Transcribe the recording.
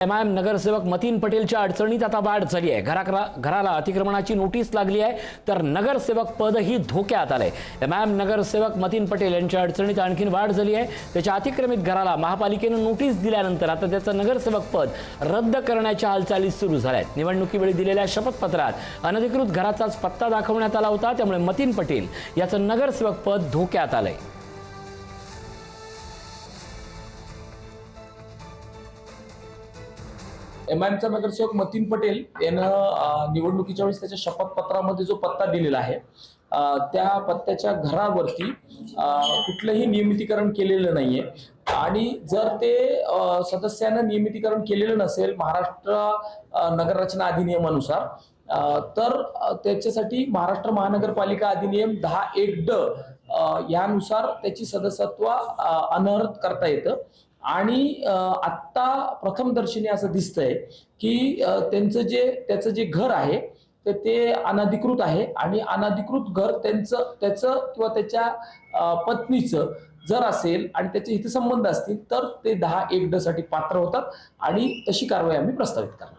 MIM नगरसेवक मतीन पटेलच्या अडचणीत आता वाढ झाली आहे। घराला अतिक्रमणाची नोटीस लागली आहे, तर नगरसेवक पदही धोक्यात आलंय। एमआयएम नगरसेवक मतीन पटेल यांच्या अडचणीत आणखीन वाढ झाली आहे। त्याच्या अतिक्रमित घराला महापालिकेने नोटीस दिल्यानंतर आता त्याचं नगरसेवक पद रद्द करण्याच्या हालचाली सुरू झाल्या आहेत। निवडणुकीवेळी दिलेल्या शपथपत्रात अनधिकृत घराचाच पत्ता दाखवण्यात आला होता, त्यामुळे मतीन पटेल याचं नगरसेवक पद धोक्यात आलंय। एमआयएमचा नगरसेवक मतीन पटेल यानं निवडणुकीच्या वेळेस त्याच्या शपथपत्रामध्ये जो पत्ता दिलेला आहे त्या पत्त्याच्या घरावरती कुठलंही नियमितीकरण केलेलं नाहीये। आणि जर ते सदस्यानं नियमितीकरण केलेलं नसेल महाराष्ट्र नगररचना अधिनियमानुसार तर त्याच्यासाठी महाराष्ट्र महानगरपालिका अधिनियम 10(1)ड यानुसार त्याची सदस्यत्व अनर्हत करता येतं। आणि आत्ता प्रथमदर्शनी असं दिसतंय की त्याचं जे घर आहे तर ते अनधिकृत आहे आणि अनधिकृत घर त्याचं किंवा त्याच्या पत्नीचं जर असेल आणि त्याचे हितसंबंध असतील तर ते 10(1)ड साठी पात्र होतात आणि तशी कारवाई आम्ही प्रस्तावित करणार।